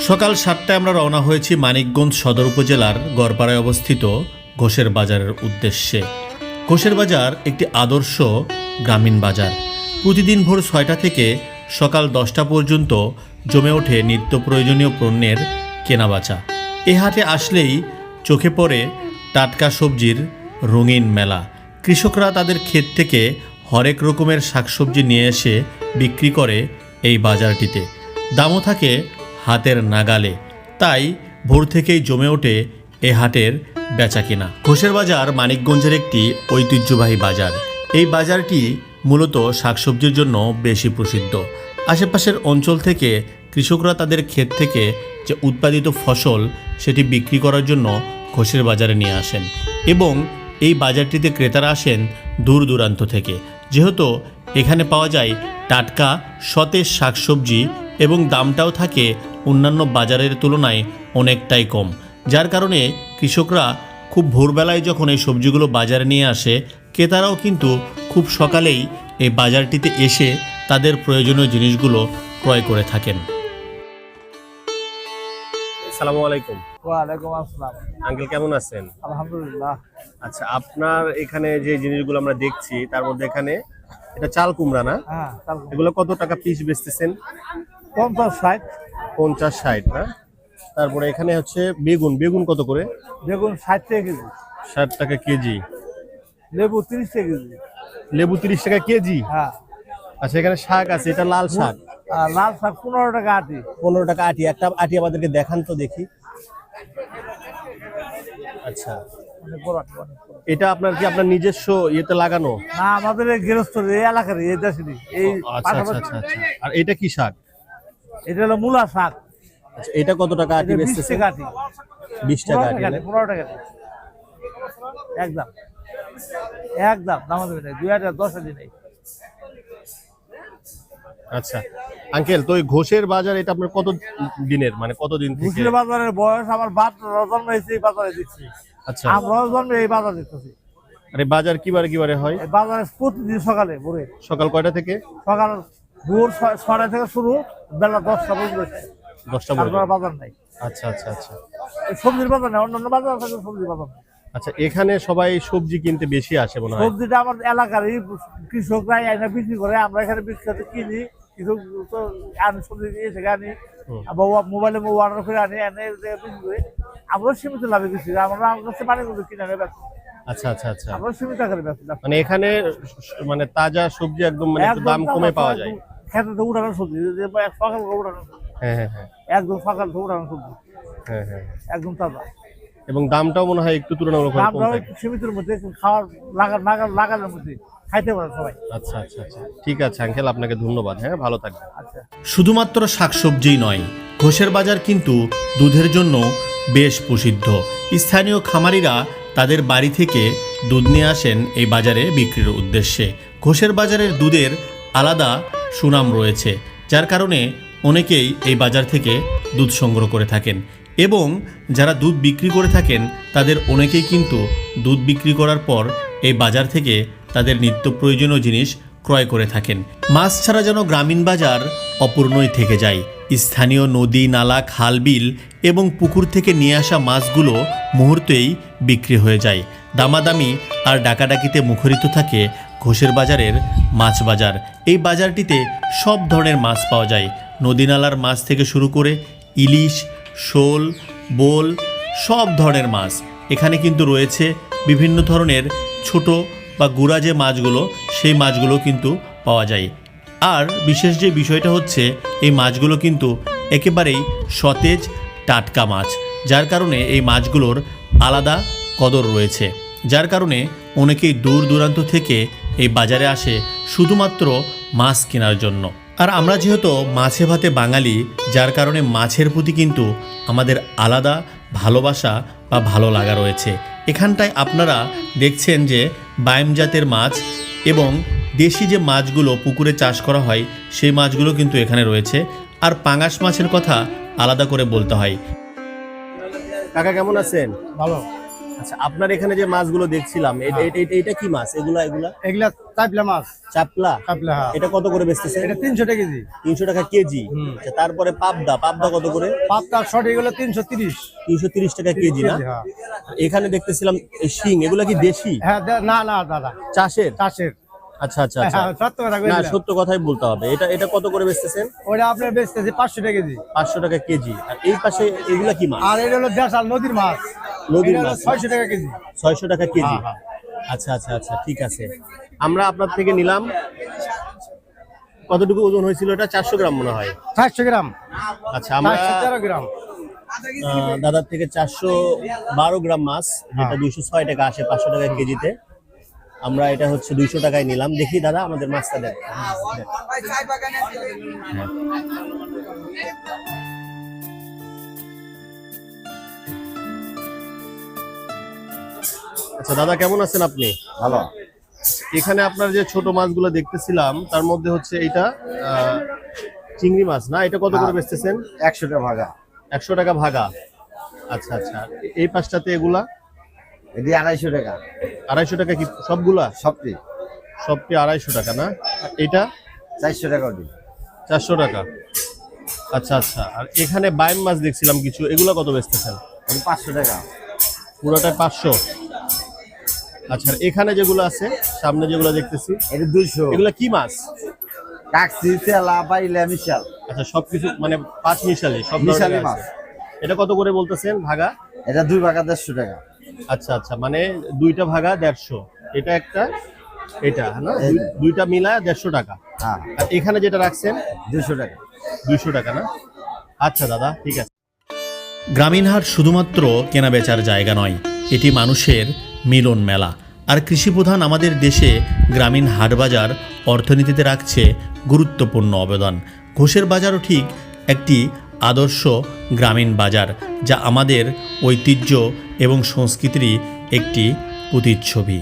সকাল 7টায় আমরা রওনা হয়েছি মানিকগঞ্জ সদর উপজেলার গড়পাড়ায় অবস্থিত ঘোষের বাজারের উদ্দেশ্যে। ঘোষের বাজার একটি আদর্শ গ্রামীণ বাজার। প্রতিদিন ভোর 6টা থেকে সকাল 10টা পর্যন্ত জমে ওঠে নিত্য প্রয়োজনীয় পণ্যের কেনাবেচা। এ হাটে আসলেই চোখে পড়ে টাটকা সবজির রঙিন মেলা। কৃষকরা তাদের ক্ষেত থেকে হরেক রকমের শাকসবজি নিয়ে এসে বিক্রি করে এই বাজারটিতে। দামও থাকে হাতের নাগালে, তাই ভোর থেকেই জমে ওঠে এ হাটের বেচাকেনা। ঘোষের বাজার মানিকগঞ্জের একটি ঐতিহ্যবাহী বাজার। এই বাজারটি মূলত শাকসবজির জন্য বেশি প্রসিদ্ধ। আশেপাশের অঞ্চল থেকে কৃষকরা তাদের ক্ষেত থেকে যে উৎপাদিত ফসল সেটি বিক্রি করার জন্য ঘোষের বাজারে নিয়ে আসেন এবং এই বাজারটিতে ক্রেতারা আসেন দূর দূরান্ত থেকে। যেহেতু এখানে পাওয়া যায় টাটকা সতেজ শাকসবজি এবং দামটাও থাকে অন্যান্য বাজারের তুলনায় অনেকটাই কম, যার কারণে কৃষকরা খুব ভোরবেলায় যখন এই সবজিগুলো বাজারে নিয়ে আসে, ক্রেতারাও কিন্তু খুব সকালেই এই বাজারটিতে এসে তাদের প্রয়োজনীয় জিনিসগুলো ক্রয় করে থাকেন। আসসালামু আলাইকুম। ওয়ালাইকুম আসসালাম। আঙ্কেল কেমন আছেন? আলহামদুলিল্লাহ। আচ্ছা, আপনার এখানে যে জিনিসগুলো আমরা দেখছি তার মধ্যে এখানে এটা চাল কুমড়া না? হ্যাঁ, এগুলো কত টাকা পিস বেচতেছেন? 50-60। 50-60 না? তারপরে এখানে হচ্ছে বেগুন। বেগুন কত করে? বেগুন 60 টাকা কেজি। 60 টাকা কেজি। লেবু 30 টাকা কেজি। লেবু 30 টাকা কেজি? হ্যাঁ। আচ্ছা, এখানে শাক আছে, এটা লাল শাক। লাল শাক 15 টাকা আটি। 15 টাকা আটি। একটা আটি আমাদেরকে দেখান তো দেখি। আচ্ছা, এটা আপনার কি আপনার নিজস্ব ইয়েতে লাগানো? না, আমাদের এই গৃহস্থর এই এলাকার এই দেশেরই। এই আচ্ছা আচ্ছা আচ্ছা। আর এটা কি শাক? এটা হলো মূলা শাক। আচ্ছা, এটা কত টাকা আটি বেচতেছেন? 20 টাকা আটি। 20 টাকা আটি। 15 টাকা আটি। একদম দাম দেবে না, 2010 দিন নেই। আচ্ছা আঙ্কেল, তো এই ঘোষের বাজার এটা আপনার কত দিনের, মানে কতদিন থেকে? ঘোষের বাজারের বয়স আমার বাপ জন্ম হয়েছে এই বাজারে দিচ্ছি। আচ্ছা, আমরাও জন্মে এই বাজার দিচ্ছি। আরে বাজার কিবারে হয়? এই বাজারে প্রতিদিন সকালে ভোরে। সকাল কয়টা থেকে? সকাল ভোর 6টা থেকে শুরু, বেলা 10টা পর্যন্ত। 10টা পর্যন্ত বাজার নাই। আচ্ছা আচ্ছা আচ্ছা। সবজির বাজার নেই, অন্যান্য বাজার আছে, সবজির বাজার নেই। আচ্ছা, এখানে সবাই সবজি কিনতে বেশি আসে মনে হয়? সবজিটা আমার এলাকারই কৃষকরা এনে বিক্রি করে, আমরা এখানে বিক্রি কিনি। কিছু তো আনি, সবজি দিয়ে থেকে আনি, মোবাইলে অর্ডার করে আনি, এনে বিক্রি করে আমরা সীমিত লাভে দিচ্ছি। আমরা আমার কাছে পানি কিনে আনে ব্যস্ত। আচ্ছা আচ্ছা আচ্ছা। আমরা সীমিত আকারে ব্যস্ত। মানে এখানে মানে তাজা সবজি একদম মানে একটু দাম কমে পাওয়া যায়। খেতে তো উঠানো সবজি, সকাল উঠানো। হ্যাঁ হ্যাঁ হ্যাঁ, একদম সকাল উঠানো সবজি। হ্যাঁ হ্যাঁ, একদম তাজা। এবং দামটাও মনে হয় একটু তুলনামূলকভাবে কম থাকে। সীমিতের মধ্যে খাওয়ার লাগানোর মধ্যে খাইতে পারে সবাই। আচ্ছা আচ্ছা আচ্ছা, ঠিক আছে আঙ্কেল, আপনাকে ধন্যবাদ। হ্যাঁ, ভালো থাকবেন। আচ্ছা। শুধুমাত্র শাকসবজিই নয়, ঘোষের বাজার কিন্তু দুধের জন্য বেশ প্রসিদ্ধ। স্থানীয় খামারিরা তাদের বাড়ি থেকে দুধ নিয়ে আসেন এই বাজারে বিক্রির উদ্দেশ্যে। ঘোষের বাজারের দুধের আলাদা সুনাম রয়েছে, যার কারণে অনেকেই এই বাজার থেকে দুধ সংগ্রহ করে থাকেন এবং যারা দুধ বিক্রি করে থাকেন তাদের অনেকেই কিন্তু দুধ বিক্রি করার পর এই বাজার থেকে তাদের নিত্য প্রয়োজনীয় জিনিস ক্রয় করে থাকেন। মাছ ছাড়া যেন গ্রামীণ বাজার অপূর্ণই থেকে যায়। স্থানীয় নদী, নালা, খাল, বিল এবং পুকুর থেকে নিয়ে আসা মাছগুলো মুহূর্তেই বিক্রি হয়ে যায়। দামাদামি আর ডাকাডাকিতে মুখরিত থাকে ঘোষের বাজারের মাছ বাজার। এই বাজারটিতে সব ধরনের মাছ পাওয়া যায়। নদী নালার মাছ থেকে শুরু করে ইলিশ, শোল, বোল, সব ধরনের মাছ এখানে কিন্তু রয়েছে। বিভিন্ন ধরনের ছোট বা গুড়া যে মাছগুলো, সেই মাছগুলো কিন্তু পাওয়া যায়। আর বিশেষ যে বিষয়টা হচ্ছে, এই মাছগুলো কিন্তু একেবারেই সতেজ টাটকা মাছ, যার কারণে এই মাছগুলোর আলাদা কদর রয়েছে, যার কারণে অনেকেই দূর দূরান্ত থেকে এই বাজারে আসে শুধুমাত্র মাছ কেনার জন্য। আর আমরা যেহেতু মাছে ভাতে বাঙালি, যার কারণে মাছের প্রতি কিন্তু আমাদের আলাদা ভালোবাসা বা ভালো লাগা রয়েছে। এখানটায় আপনারা দেখছেন যে বাইম জাতের মাছ এবং দেশি যে মাছগুলো পুকুরে চাষ করা হয় সেই মাছগুলো কিন্তু এখানে রয়েছে। আর পাঙাশ মাছের কথা আলাদা করে বলতে হয়। কাকা কেমন আছেন? ভালো। আচ্ছা, আপনার এখানে যে মাছগুলো দেখছিলাম এটা কি মাছ? এগুলা এগুলা চাপলা মাছ। চাপলা? চাপলা, হ্যাঁ। এটা কত করে বেচতেছেন? এটা 300 টাকা কেজি। 300 টাকা কেজি। আচ্ছা, তারপরে পাবদা কত করে? পাবদা সঠিক হলো 330। 330 টাকা কেজি না? হ্যাঁ। এখানে দেখতেছিলাম এই শিং, এগুলা কি দেশি? হ্যাঁ, না দাদা, চাষের? চাষের। আচ্ছা আচ্ছা আচ্ছা, হ্যাঁ, সত্য কথা না কইলা। সত্য কথাই বলতে হবে। এটা কত করে বেচতেছেন? ওটা আপনার বেচতেছে 500 টাকা কেজি। 500 টাকা কেজি। আর এই পাশে এগুলা কি মাছ? আর এটা হলো দেশাল নদীর মাছ। নদীর এটা হলো মাছ? 600 টাকা কেজি। 600 টাকা কেজি। হ্যাঁ, আচ্ছা আচ্ছা আচ্ছা, ঠিক আছে। আমরা আপনার থেকে নিলাম। কতটুকু ওজন হয়েছিল এটা? 400 গ্রাম মনে হয়। 400 গ্রাম। আচ্ছা, আমরা 413 গ্রাম। দাদার থেকে 412 গ্রাম মাছ, যেটা 206 টাকা আসে 500 টাকা কেজিতে। আমরা এটা হচ্ছে 200 টাকায় নিলাম। দেখি দাদা আমাদের মাছটা দেন। আচ্ছা দাদা, কেমন আছেন আপনি? ভালো। এখানে আপনার যে ছোট মাছগুলো দেখতেছিলাম তার মধ্যে হচ্ছে এটা চিংড়ি মাছ না? এটা কত করে বেচতেছেন? 100 টাকা ভাগা। 100 টাকা ভাগা। আচ্ছা আচ্ছা, এই পাশটাতে এগুলা? এটি 250 টাকা। 250 টাকা কি সবগুলা? সবটি। সবটি 250 টাকা না? আর এটা 400 টাকা ওটি। 400 টাকা। আচ্ছা আচ্ছা, আর এখানে বাইম মাছ দেখছিলাম কিছু, এগুলা কত বেচতেছেন? ওটি 500 টাকা। পুরোটাই 500। আচ্ছা, আর এখানে যেগুলো আছে সামনে যেগুলো দেখতেছি এটি 200। এগুলা কি মাছ? টাক্সি, তেলা, বাইলা, মিশাল। আচ্ছা, সবকিছু মানে 5 মিশালি সব মিশালি ধরনের মাছ। আছে। এটা কত করে বলতেছেন ভাগা? এটা 2 ভাগা 150 টাকা। আচ্ছা আচ্ছা, মানে দুইটা ভাগা 150। এটা একটা, এটা না, দুইটা মিলা 150 টাকা। হ্যাঁ, আর এখানে যেটা রাখছেন 200 টাকা। 200 টাকা না? আচ্ছা দাদা, ঠিক আছে। গ্রামীণ হাট শুধুমাত্র কেনাবেচার জায়গা নয়, এটি মানুষের মিলন মেলা। আর কৃষিপ্রধান আমাদের দেশে গ্রামীণ হাট বাজার অর্থনীতিতে রাখছে গুরুত্বপূর্ণ অবদান। ঘোষের বাজারও ঠিক একটি আদর্শ গ্রামীণ বাজার, যা আমাদের ঐতিহ্য এবং সংস্কৃতিরই একটি প্রতিচ্ছবি।